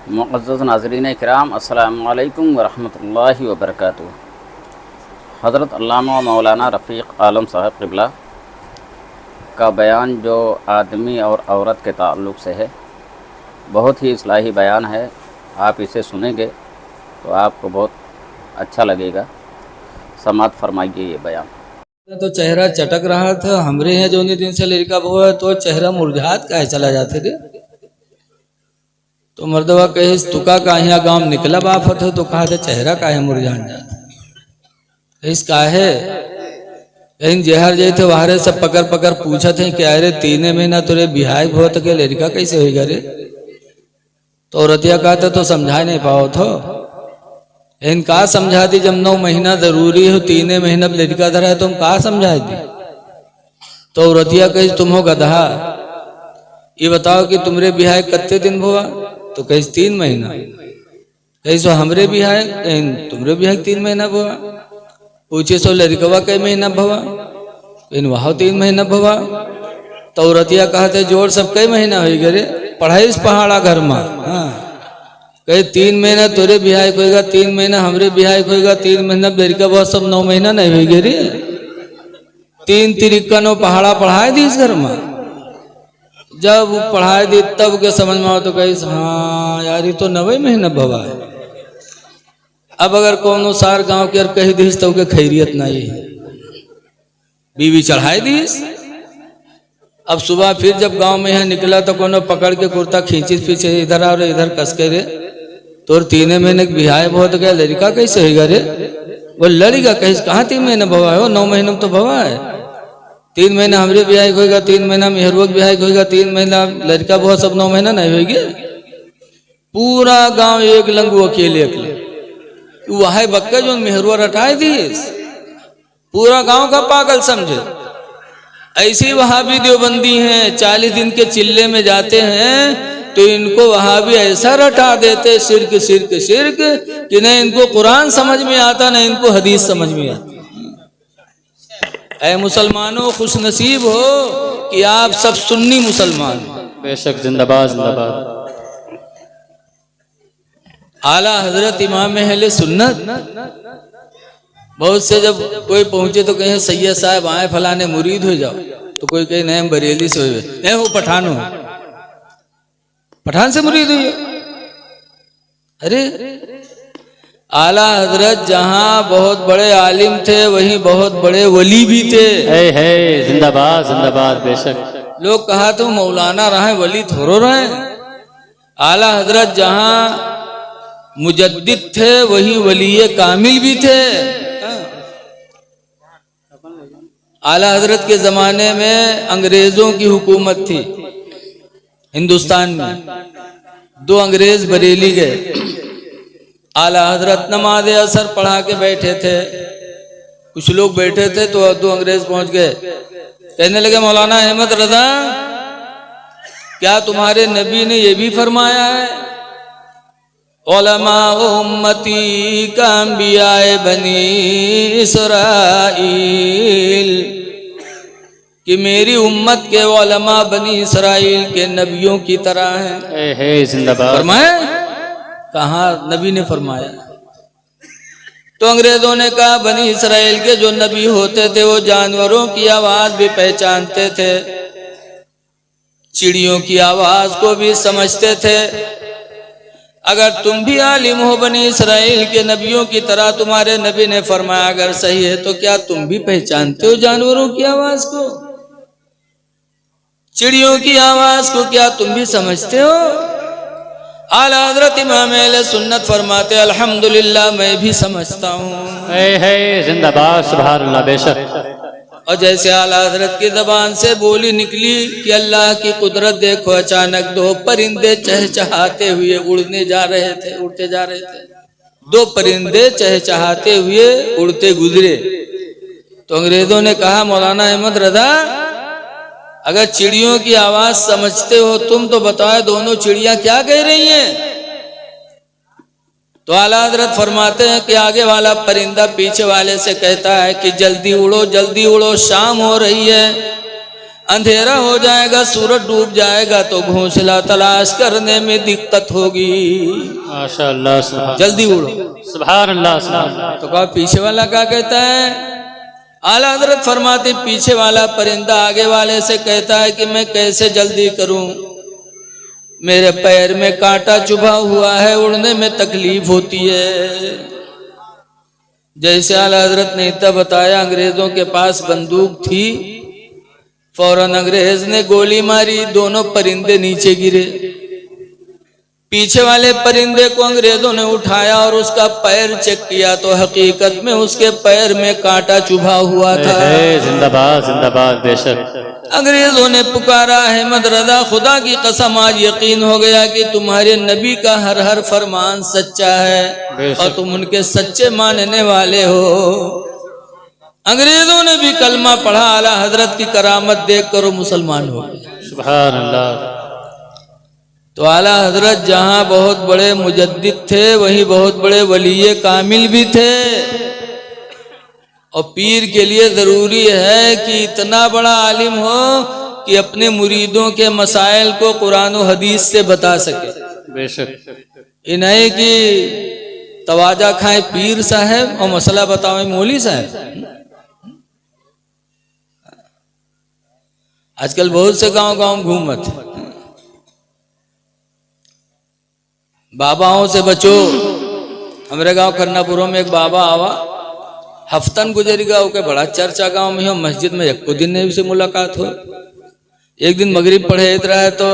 मुअज़्ज़ज़ नाज़रीन इकराम, अस्सलामु अलैकुम वरहमतुल्लाहि वबरकातुहू। हज़रत अल्लामा मौलाना रफ़ीक़ आलम साहब क़िबला का बयान जो आदमी और औरत के ताल्लुक़ से है, बहुत ही इस्लाही बयान है। आप इसे सुनेंगे तो आपको बहुत अच्छा लगेगा। समाअत फरमाइए ये बयान। तो चेहरा चटक रहा था, हमरे यहाँ जो दिन से लड़का हुआ तो चेहरा मुरझात काहे चला जाते रे। तो मर्दवा कहे तुका काहिया गांव निकला बाफत हो, तो कहा था चेहरा काहे मुरझान जाता इस काहे। इन जहर जैसे वहारे सब पकड़ पकड़ पूछा थे कि अरे 3 महीना तुरे बिहाय बहुत के लड़का कैसे होगा रे। तो औरतिया कहते तो समझा नहीं पाओ थो। इन का समझा दी, जब 9 महीना जरूरी हो 3 महीना लड़का धरा है तुम का समझा दी। तो औरतिया कही तुम हो गधा, ये बताओ कि तुमरे बिहाय कितने दिन हुआ। तो कही 3 महीना। कही सो हमरे बिहाय, तुमरे बिहाय 3 महीना हुआ। पूछे सो लड़कवा कई महीना भवा, इन वहां 3 महीना भवा। तो औरतिया कहते जोर सब कई महीना हो गए रे, पढ़ाई इस पहाड़ा घर में। हाँ कहे 3 महीना तोरे बिहाय होगा, 3 महीना हमरे बिहाय होगा, 3 महीना लड़का बहुत सब 9 महीना नहीं हो गए रे। 3 तिरिक्का 9 पहाड़ा पढ़ाए दी इस घर में। जब वो पढ़ाए दी तब के समझ में आओ तो कही हाँ यार ये तो 9 महीना भवा है। अब अगर कोनो सार गांव के कही दीस तो के खैरियत नहीं है, बीवी चढ़ाई दीस। अब सुबह फिर जब गांव में यहाँ निकला तो कोनो पकड़ के कुर्ता खींची पीछे इधर आ रहे इधर कस के रे, तो 3 महीने बिहाय बहुत गया लड़का कैसे होगा रे। वो लड़का कहीं कहाँ 3 महीने भवा है, 9 महीने में तो भवा है। 3 महीना हमरे बिहाय होगा, 3 महीना मेहरुआ बिहाय होगा, 3 महीना लड़का बहुत सब 9 महीना नहीं होगी। पूरा गांव एक लंगू अकेले अकेले वहां बक्का जो मेहरुआ रटाए दी, पूरा गांव का पागल समझे। ऐसी वहां भी देवबंदी हैं, 40 दिन के चिल्ले में जाते हैं तो इनको वहां भी ऐसा रटा देते शिर्क शिर्क शिर्क कि नहीं इनको कुरान समझ में आता नहीं इनको हदीस समझ में आती। ऐ मुसलमानों खुश नसीब हो कि आप सब सुन्नी मुसलमान। बेशक, जिंदाबाद जिंदाबाद। आला हजरत इमाम अहले सुन्नत। बहुत से जब कोई पहुंचे तो कहे सैयद साहब आए फलाने मुरीद हो जाओ, तो कोई कहे नहीं हम बरेली से हुए, नहीं हो पठान हो, पठान से मुरीद हुई। अरे आला हजरत जहां बहुत बड़े आलिम थे वहीं बहुत बड़े वली भी थे। है जिंदाबाद जिंदाबाद। बेशक लोग कहा तो मौलाना रहे वली थोड़ो रहे। आला हजरत जहां मुजद्दिद थे वहीं वली कामिल भी थे। आला हजरत के जमाने में अंग्रेजों की हुकूमत थी हिंदुस्तान में। 2 अंग्रेज बरेली गए, आला हजरत नमाज असर पढ़ा के बैठे थे। कुछ लोग बैठे थे तो 2 अंग्रेज पहुंच गए, कहने लगे मौलाना अहमद रजा क्या तुम्हारे नबी ने यह भी फरमाया है उलमा उम्मती का अंबियाए बनी इसराइल, कि मेरी उम्मत के उलमा बनी इसराइल के नबियों की तरह हैं। है जिंदाबाद। फरमाया कहाँ नबी ने फरमाया। तो अंग्रेजों ने कहा बनी इसराइल के जो नबी होते थे वो जानवरों की आवाज भी पहचानते थे, चिड़ियों की आवाज को भी समझते थे। अगर तुम भी आलिम हो बनी इसराइल के नबियों की तरह, तुम्हारे नबी ने फरमाया अगर सही है तो क्या तुम भी पहचानते हो जानवरों की आवाज को, चिड़ियों की आवाज को क्या तुम भी समझते हो। आला हजरत इमाम अहले सुन्नत फरमाते अल्हम्दुलिल्लाह मैं भी समझता हूँ। है जिंदाबाद सुभान अल्लाह। बेशक। और जैसे आला हजरत की जबान से बोली निकली कि अल्लाह की कुदरत देखो, अचानक 2 परिंदे चहचहाते हुए उड़ने जा रहे थे, उड़ते जा रहे थे। 2 परिंदे चहचहाते हुए उड़ते गुजरे। तो अंग्रेजों ने कहा मौलाना अहमद रजा अगर चिड़ियों की आवाज समझते हो तुम तो बताओ दोनों चिड़ियां क्या कह रही हैं। तो आला हजरत फरमाते हैं कि आगे वाला परिंदा पीछे वाले से कहता है कि जल्दी उड़ो शाम हो रही है। अंधेरा हो जाएगा, सूरज डूब जाएगा तो घोंसला तलाश करने में दिक्कत होगी। माशाअल्लाह, सुभान जल्दी उड़ो। सुभान अल्लाह, सुभान अल्लाह। तो कहा पीछे वाला क्या कहता है? आला हजरत फरमाते पीछे वाला परिंदा आगे वाले से कहता है कि मैं कैसे जल्दी करूं, मेरे पैर में कांटा चुभा हुआ है, उड़ने में तकलीफ होती है। जैसे आला हजरत ने इतना बताया, अंग्रेजों के पास बंदूक थी, फौरन अंग्रेज ने गोली मारी, दोनों परिंदे नीचे गिरे। पीछे वाले परिंदे को अंग्रेजों ने उठाया और उसका पैर चेक किया तो हकीकत में उसके पैर में कांटा चुभा हुआ था। जिंदाबाद जिंदाबाद, बेशक। अंग्रेजों ने पुकारा, अहमद रजा खुदा की कसम आज यकीन हो गया कि तुम्हारे नबी का हर हर फरमान सच्चा है और तुम उनके सच्चे मानने वाले हो। अंग्रेजों ने भी कलमा पढ़ा, आला हजरत की करामत देख कर वो मुसलमान हो गए। सुभान अल्लाह। तो आला हजरत जहां बहुत बड़े मुजद्दिद थे, वहीं बहुत बड़े वलीये कामिल भी थे। और पीर के लिए जरूरी है कि इतना बड़ा आलिम हो कि अपने मुरीदों के मसाइल को कुरान और हदीस से बता सके। बेशक। ये नहीं कि तवाजा खाए पीर साहब और मसला बताओ मौली साहब। आजकल बहुत से गांव गांव घूमत, बाबाओं से बचो। हमारे गांव खन्नापुरों में एक बाबा आवा, हफ्तन गुजरेगा ओके बड़ा चर्चा गांव में हो, मस्जिद में एक को दिन नहीं उसे मुलाकात हो। एक दिन मगरिब पढ़े इतना है तो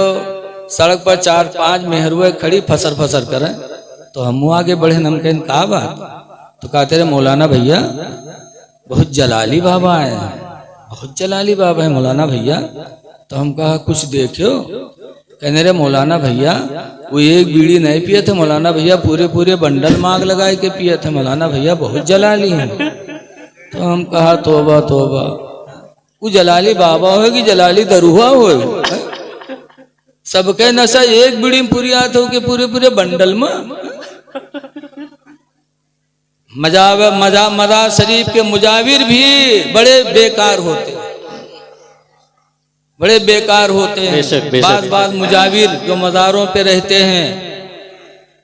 सड़क पर 4-5 मेहरुए खड़ी फसर फसर करें, तो हम आगे बढ़े, नमकीन कहा बात, तो कहते रहे मौलाना भैया बहुत जलाली बाबा है, बहुत जलाली बाबा है मौलाना भैया। तो हम कहा कुछ देखो, कहने रहे मौलाना भैया वो एक बीड़ी नहीं पिए थे मौलाना भैया, पूरे पूरे बंडल मांग लगाए के पिए थे मौलाना भैया, बहुत जलाली हैं। तो हम कहा तोबा तोबा, वो जलाली बाबा होगी जलाली दरुआ होगी, सबके नशा एक बीड़ी में पूरी आते हो के पूरे पूरे बंडल में। मज़ार शरीफ के मुजाविर भी बड़े बेकार होते, बड़े बेकार होते हैं। बात मुजाविर जो मज़ारों पे रहते हैं,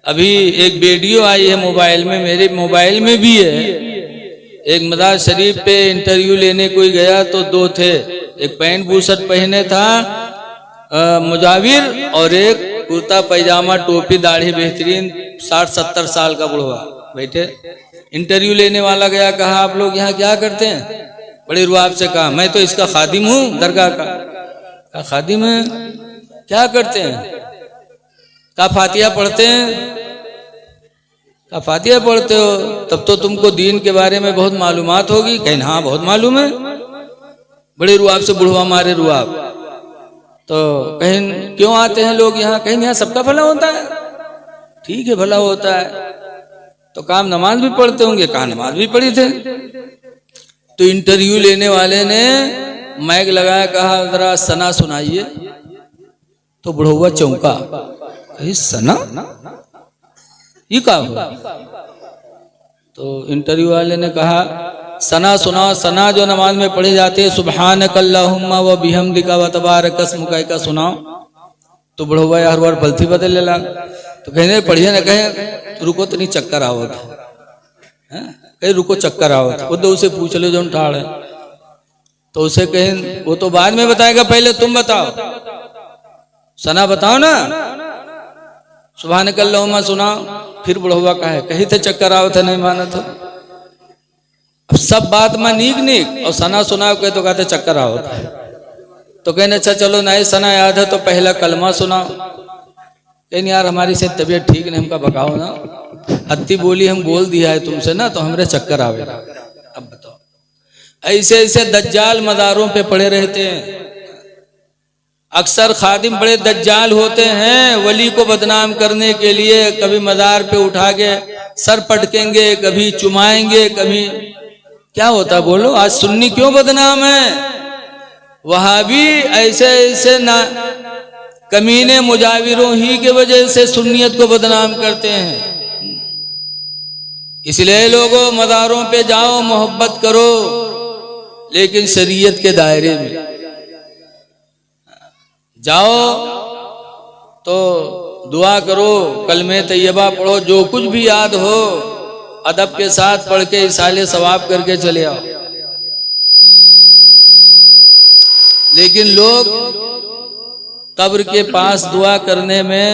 अभी एक वीडियो आई है मोबाइल में, मेरे मोबाइल में भी है। एक मज़ार शरीफ पे इंटरव्यू लेने कोई गया तो 2 थे, एक पैंट बूशर्ट पहने था मुजाविर और एक कुर्ता पैजामा टोपी दाढ़ी बेहतरीन 60-70 साल का बुढ़वा बैठे। इंटरव्यू लेने वाला गया, कहा आप लोग यहाँ क्या करते हैं? बड़े रुआब से कहा मैं तो इसका खादिम हूँ दरगाह का। कहा खादिम है, क्या करते हैं? कहा फातिहा पढ़ते हैं। कहा फातिहा पढ़ते हो तब तो तुमको दीन के बारे में बहुत मालूमात होगी। कहीं हाँ बहुत मालूम है। बड़े रुआब से बुढ़वा मारे रुआब। तो कहीं क्यों आते हैं लोग यहाँ? कहीं यहाँ सबका भला होता है। ठीक है भला होता है तो काम नमाज भी पढ़ते होंगे। कहा नमाज भी पढ़ी थे। तो इंटरव्यू लेने वाले ने माइक लगाया, कहा जरा सना सुनाइए। तो बुढ़वा चौंका, सना ये क्या हुआ? तो इंटरव्यू वाले ने कहा सना सुना, सना जो नमाज में पढ़ी जाती है, सुब्हानकल्लाहुम्मा व बिहम्दिका व तबारक अस्मुका का सुनाओ। तो बुढ़वा हर बार बल्थी बदलने लगा। तो कहने पढ़िए ना, कहे रुको तो नहीं चक्कर आवत है, कहीं रुको चक्कर आवत। वो तो उसे पूछ लो जो ठाड़ है। तो उसे कहें वो तो बाद में बताएगा, पहले तुम बताओ, सना बताओ ना, सुब्हानकल्लाहुम्मा सुनाओ। फिर बुढ़वा कहे कहीं थे चक्कर आवत है, नहीं माना था। अब सब बात में नीक और सना सुनाओ कहे तो कहते चक्कर आवत है। तो कहने अच्छा चलो नहीं सना याद है तो पहला कलमा सुनाओ। कहने यार हमारी से तबीयत ठीक नहीं, हमका बकाओ ना, अत्ती बोली हम बोल दिया है तुमसे ना तो हमरे चक्कर आवेगा। अब बताओ, ऐसे ऐसे दज्जाल मज़ारों पे पड़े रहते हैं। अक्सर खादिम बड़े दज्जाल होते हैं, वली को बदनाम करने के लिए कभी मज़ार पे उठा के सर पटकेंगे, कभी चुमाएंगे, कभी क्या होता बोलो। आज सुन्नी क्यों बदनाम है? वहाबी ऐसे ऐसे ना कमीने मुजाविरों ही के वजह से सुन्नियत को बदनाम करते हैं। इसलिए लोगों मज़ारों पे जाओ, मोहब्बत करो, लेकिन शरीयत के दायरे में। जाओ तो दुआ करो, कलमे तैयबा पढ़ो, जो कुछ भी याद हो अदब के साथ पढ़ के इसाले सवाब करके चले आओ। लेकिन लोग कब्र के पास दुआ करने में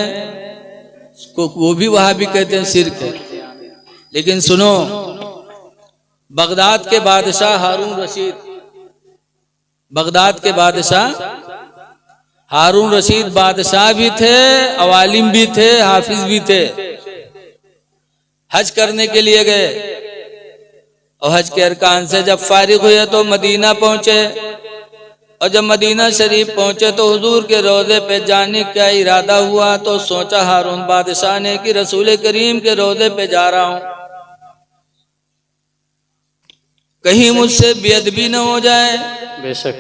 वो भी वहां भी कहते हैं शिर्क है। लेकिन सुनो, बगदाद के बादशाह हारून रशीद, बगदाद के बादशाह हारून रशीद बादशाह भी थे, अवालिम भी थे, हाफिज भी थे। हज करने के लिए गए और हज के अरकान से जब फारिग हुए तो मदीना पहुंचे, और जब मदीना शरीफ पहुंचे तो हुजूर के रोजे पे जाने का इरादा हुआ। तो सोचा हारून बादशाह ने कि रसूल करीम के रोजे पे जा रहा हूं, कहीं मुझसे बेअदबी न हो जाए। बेशक।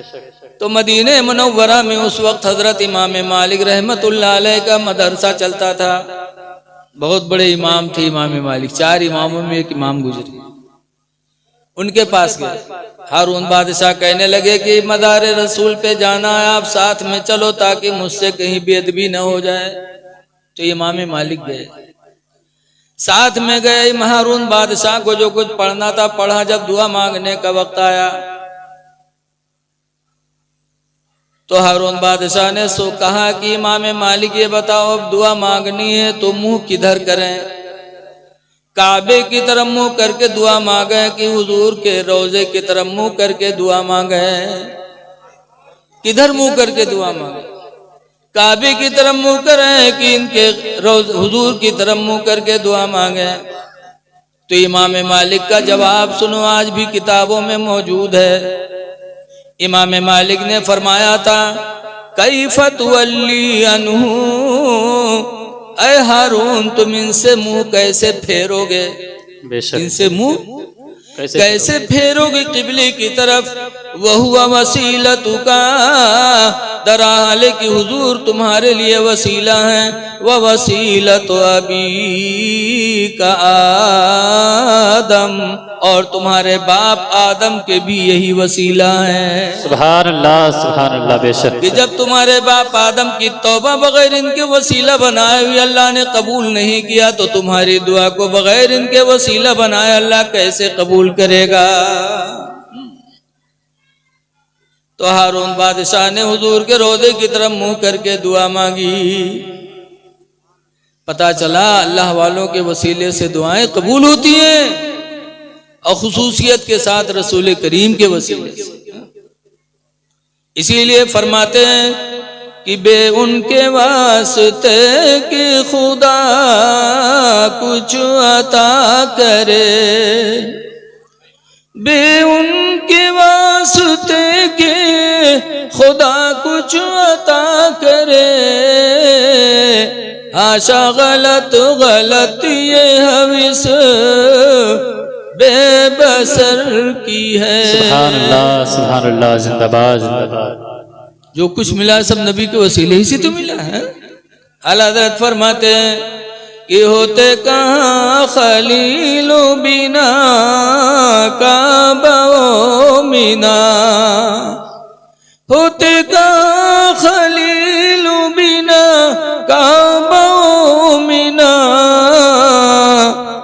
तो मदीने मुनव्वरा में उस वक्त हजरत इमाम मालिक रहमतुल्लाह अलैह का मदरसा चलता था। बहुत बड़े इमाम थे इमाम मालिक, 4 इमामों में एक इमाम गुजरे। उनके पास गए, हारून बादशाह कहने लगे कि मदार रसूल पे जाना है, आप साथ में चलो ताकि मुझसे कहीं बेअदबी न हो जाए। तो इमाम मालिक गए, साथ में गए। हारून बादशाह को जो कुछ पढ़ना था पढ़ा। जब दुआ मांगने का वक्त आया तो हारून बादशाह ने सो कहा कि इमाम मालिक ये बताओ, अब दुआ मांगनी है तो मुंह किधर करें? काबे की तरफ मुंह करके दुआ मांगे कि हुजूर के रोजे की तरफ मुंह करके दुआ मांगे? किधर मुंह करके दुआ मांगे? काबे की तरफ मुंह करें कि इनके हुजूर की तरफ मुंह करके दुआ मांगे? तो इमाम मालिक का जवाब सुनो, आज भी किताबों में मौजूद है। इमाम मालिक ने फरमाया था, कैफ़ तुवल्ली अन्हु, ऐ हारून तुम इनसे मुंह कैसे फेरोगे? बेशक। इनसे मुंह कैसे फेरोगे किबले की तरफ? वहुवा वसीलतुका, दरहाल कि हुजूर तुम्हारे लिए वसीला है। व वसीलत अबी का आदम, और तुम्हारे बाप आदम के भी यही वसीला है। सुभान अल्लाह बेशक। कि जब तुम्हारे बाप आदम की तौबा बगैर इनके वसीला बनाए हुए अल्लाह ने कबूल नहीं किया, तो तुम्हारी दुआ को बगैर इनके वसीला बनाए अल्लाह कैसे कबूल करेगा? तो हारून बादशाह ने हुजूर के रोजे की तरफ मुंह करके दुआ मांगी। पता चला अल्लाह वालों के वसीले से दुआएं कबूल होती हैं, और खुसूसियत के साथ रसूल करीम के वसीले से। इसीलिए फरमाते हैं कि बे उनके वास्ते कि खुदा कुछ अता करे, बे उनके वास्ते के खुदा कुछ अता करे। आशा गलत ये हविस बेबसर की है। सुभान अल्लाह, जिंदाबाद जिंदाबाद। जो कुछ मिला सब नबी के वसीले ही से तो मिला है। आला हज़रत फरमाते हैं कि होते कहाँ खलीलो बिना काबा मीना, होते कहाँ खलीलो बिना काबा मीना,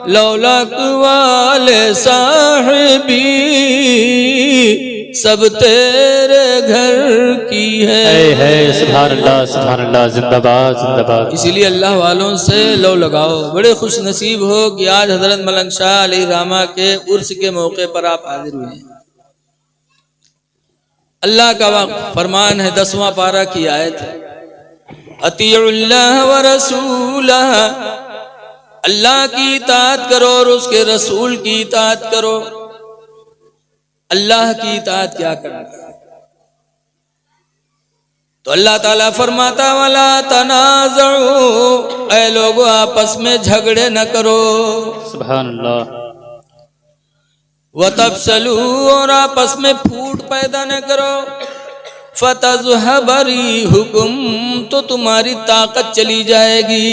लौलक वाले साहिबी सब तेरे घर की है। सुभान अल्लाह, जिंदाबाद जिंदाबाद। इसीलिए अल्लाह वालों से लो लगाओ। बड़े खुश नसीब हो कि आज हजरत मलंग शाह अली रामा के उर्स के मौके पर आप हाजिर हुए हैं। अल्लाह का फरमान है, 10वां पारा की आयत है, अतीउल्लाह व रसूलह, अल्लाह की इताअत करो और उसके रसूल की इताअत करो। अल्लाह की इताअत क्या करना? तो अल्लाह ताला फरमाता वाला तनाज़उ, ऐ लोगों आपस में झगड़े न करो। सुभान अल्लाह। वतफसलू, और आपस में फूट पैदा न करो। फतज़हबरी हुकुम, तो तुम्हारी ताकत चली जाएगी,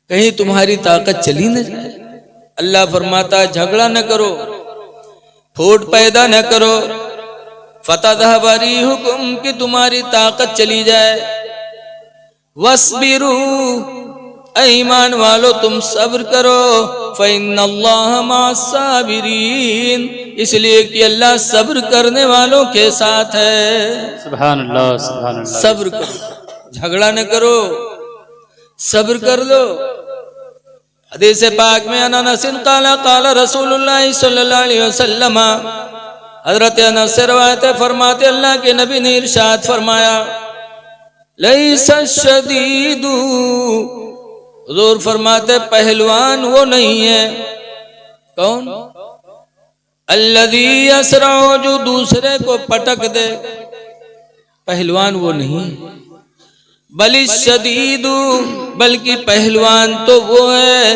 कहीं तुम्हारी ताकत चली न जाए। अल्लाह फरमाता झगड़ा न करो, फूट पैदा न करो। फतदहबरी हुकुम कि तुम्हारी ताकत चली जाए। वस्बिरू, ईमान वालो तुम सब्र करो। फ़इन्नल्लाह मअस्साबिरीन, इसलिए कि अल्लाह सब्र करने वालों के साथ है। सुभान अल्लाह, सुभान अल्लाह। सब्र करो, झगड़ा न करो, सब्र कर लो। हदीस पाक में अनस क़ाला क़ाला रसूलुल्लाह सल्लल्लाहु अलैहि वसल्लम, हजरत अनस से रवायत है, फरमाते अल्लाह के नबी ने इरशाद फरमाया, लैसा शदीदु, हुजूर फरमाते पहलवान वो नहीं है। कौन? अल्लज़ी यसरअ, जो दूसरे को पटक दे, पहलवान वो नहीं। बलिश शदीदु, बल्कि पहलवान तो वो है,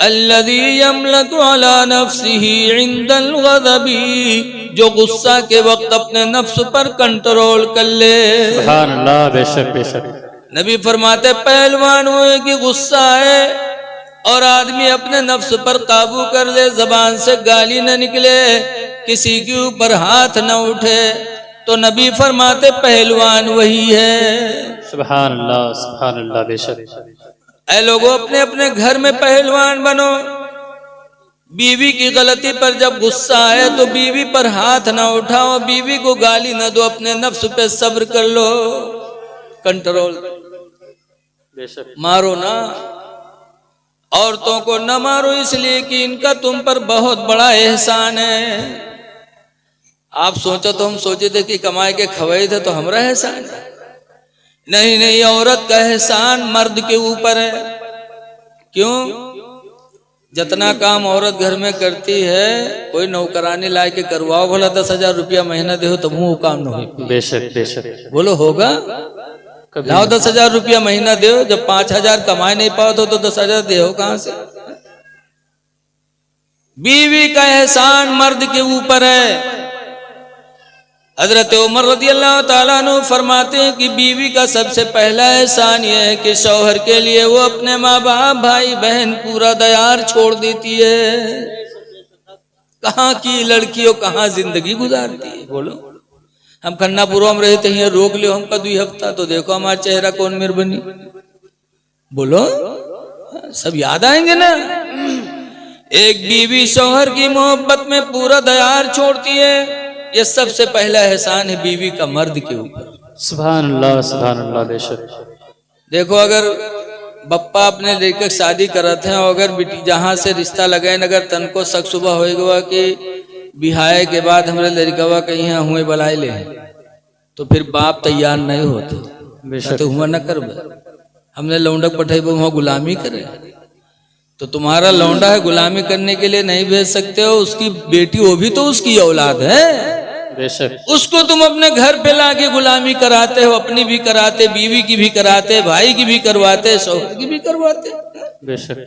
अल्लज़ी यमलकु अला नफ्सिही इंदल गज़बी, जो गुस्सा के वक्त अपने नफ्स पर कंट्रोल कर ले। सुभान अल्लाह, बेशक बेशक। नबी फरमाते पहलवान वो है कि गुस्सा है और आदमी अपने नफ्स पर काबू कर ले, जबान से गाली न निकले, किसी के ऊपर हाथ न उठे, तो नबी फरमाते पहलवान वही है। सुभान अल्लाह, बेशक। ऐ लोगों, अपने अपने घर में पहलवान बनो। बीवी की गलती पर जब गुस्सा आए तो बीवी पर हाथ ना उठाओ, बीवी को गाली न दो, अपने नफ्स पे सब्र कर लो, कंट्रोल। बेशक। मारो ना, औरतों को न मारो, इसलिए कि इनका तुम पर बहुत बड़ा एहसान है। आप सोचो तो हम सोचे थे कि कमाए के खवाए थे तो हमारा एहसान है। नहीं नहीं, औरत का एहसान मर्द के ऊपर है। क्यों? जितना काम औरत घर में करती है, कोई नौकरानी ला के करवाओ, भला 10,000 रुपया महीना दे तो मुंह काम न हो। बेशक बेशक। बोलो होगा? लाओ 10,000 रुपया महीना दो, जब 5,000 कमाए नहीं पाओ तो 10,000 दे हो कहां से? बीवी का एहसान मर्द के ऊपर है। हजरत उमर रदियल्लाहु ताला अन्हु फरमाते हैं कि बीवी का सबसे पहला एहसान यह है कि शौहर के लिए वो अपने माँ बाप, भाई बहन पूरा दयार छोड़ देती है। कहाँ की लड़की हो, कहाँ जिंदगी गुजारती है? बोलो, हम खन्नापुरों में रहते हैं, रोक लियो हमका 2 हफ्ता तो देखो हमारा चेहरा कौन मेर बनी। बोलो, सब याद आएंगे ना। एक बीवी शौहर की मोहब्बत में पूरा दयार छोड़ती है, ये सबसे पहला एहसान है बीवी का मर्द के ऊपर। सुभान अल्लाह, बेशक। देखो, अगर बप्पा अपने लेकर शादी करते हैं और अगर बेटी जहाँ से रिश्ता लगाए, अगर तन को शक सुबह होगा कि बिहाय के बाद हमारे लड़कवा कहीं यहाँ हुए बलाए ले, तो फिर बाप तैयार नहीं होते। तो हुआ न कर, हमने लौंडक पठाई वहाँ गुलामी करे, तो तुम्हारा लौंडा है गुलामी करने के लिए नहीं भेज सकते हो। उसकी बेटी वो भी तो उसकी औलाद है, बेशक। उसको तुम अपने घर पे लाके गुलामी कराते हो, अपनी भी कराते, बीवी की भी कराते, भाई की भी करवाते, शौहर की भी करवाते। बेशक।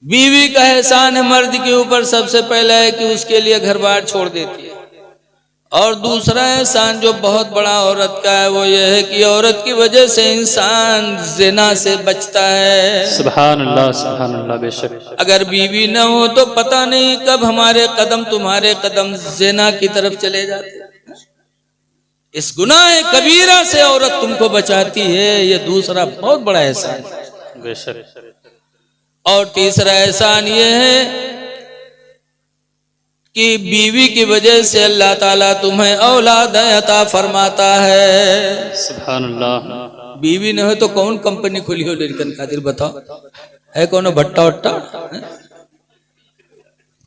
बीवी का एहसान है मर्द के ऊपर सबसे पहला है कि उसके लिए घर बार छोड़ देती है। और दूसरा एहसान जो बहुत बड़ा औरत का है वो ये है कि औरत की वजह से इंसान ज़िना से बचता है। सुभान अल्लाह, बेशक। अगर बीवी न हो तो पता नहीं कब हमारे कदम तुम्हारे कदम ज़िना की तरफ चले जाते हैं। इस गुनाह कबीरा से औरत तुमको बचाती है, ये दूसरा बहुत बड़ा एहसान है। बेशक। और तीसरा एहसान ये है कि बीवी की वजह से अल्लाह ताला तुम्हें औलाद अता फरमाता है। सुभान अल्लाह। बीवी न हो तो कौन कंपनी खुली हो लड़कन खातिर? बताओ, है कौन भट्टा वट्टा?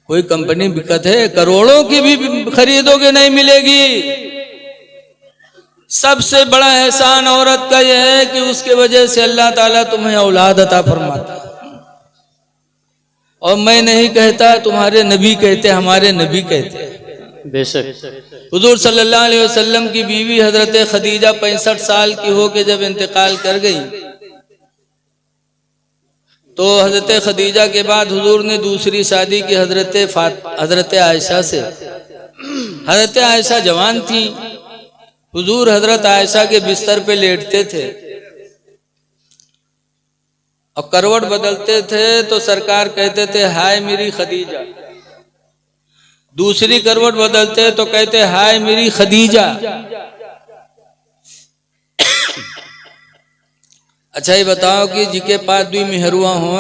कोई कंपनी बिकत है? करोड़ों की भी खरीदोगे नहीं मिलेगी। सबसे बड़ा एहसान औरत का यह है कि उसके वजह से अल्लाह ताला तुम्हें औलाद अता फरमाता है। और मैं नहीं कहता, तुम्हारे नबी कहते, हमारे नबी कहते। बेशक। हुजूर सल्लल्लाहु अलैहि वसल्लम की बीवी हजरत खदीजा 65 साल की हो के जब इंतकाल कर गई, तो हजरत खदीजा के बाद हुजूर ने दूसरी शादी की हजरत आयशा से। हजरत आयशा जवान थी। हुजूर हजरत आयशा के बिस्तर पे लेटते थे और करवट बदलते थे तो सरकार कहते थे, हाय मेरी खदीजा। दूसरी करवट बदलते तो कहते हाय मेरी खदीजा। अच्छा ये बताओ कि जिके पास दुई मेहरुआ हो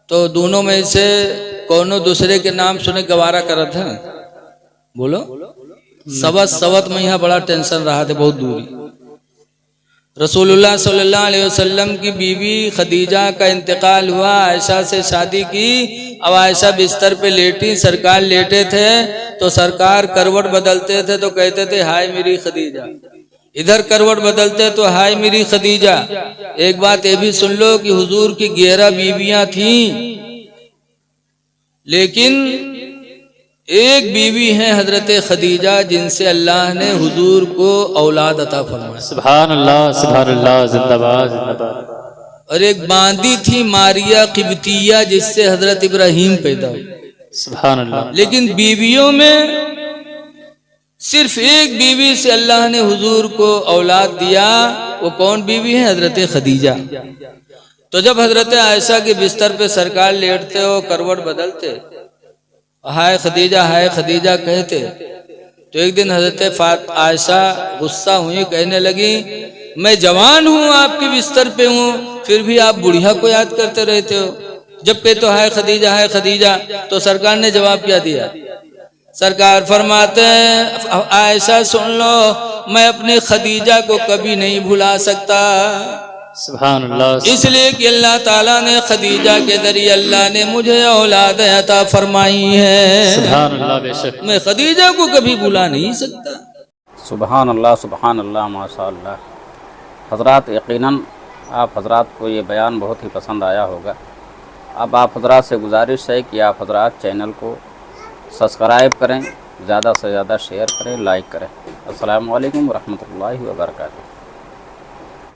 तो दोनों में से कोनो दूसरे के नाम सुने गवारा करत है? बोलो। सवत में यहाँ बड़ा टेंशन रहा था, बहुत दूरी। रसूलुल्लाह सल्लल्लाहु अलैहि वसल्लम की बीवी खदीजा का इंतकाल हुआ, आयशा से शादी की। अब आयशा बिस्तर पे लेटी, सरकार लेटे थे तो सरकार करवट बदलते थे तो कहते थे हाय मेरी खदीजा। इधर करवट बदलते तो हाय मेरी खदीजा। एक बात ये भी सुन लो कि हुजूर की 11 बीवियां थी, लेकिन एक बीवी है हजरत खदीजा जिनसे अल्लाह ने हुजूर को औलाद अता फरमाया। सुभान अल्लाह, सुभान अल्लाह, जिंदाबाद जिंदाबाद। और एक बांदी थी मारिया किब्तिया जिससे हजरत इब्राहिम पैदा हुए। सुभान अल्लाह। लेकिन बीवियों में सिर्फ एक बीवी से अल्लाह ने हुजूर को औलाद दिया। वो कौन बीवी है? हजरत खदीजा। तो जब हजरत आयशा के बिस्तर पे सरकार लेटते हो, करवट बदलते, हाय खदीजा कहते, तो एक दिन हजरत आयशा गुस्सा हुई, कहने लगी मैं जवान हूं, आपके बिस्तर पे हूं, फिर भी आप बुढ़िया को याद करते रहते हो। जब कहते हो हाय खदीजा, तो सरकार ने जवाब क्या दिया? सरकार फरमाते हैं आयशा सुन लो, मैं अपनी खदीजा को कभी नहीं भुला सकता। सुभान अल्लाह। इसलिए कि अल्लाह ताला ने खदीजा के जरिए अल्लाह ने मुझे औलाद अता फरमाई है। सुभान अल्लाह, बेशक मैं खदीजा को कभी भुला नहीं सकता। सुबहान अल्लाह माशाअल्लाह। हज़रात यकीनन आप हज़रात को ये बयान बहुत ही पसंद आया होगा। अब आप हज़रात से गुजारिश है कि आप हज़रात चैनल को सब्सक्राइब करें, ज़्यादा से ज़्यादा शेयर करें, लाइक करें। अस्सलामु अलैकुम वरहमतुल्लाहि वबरकातुहू।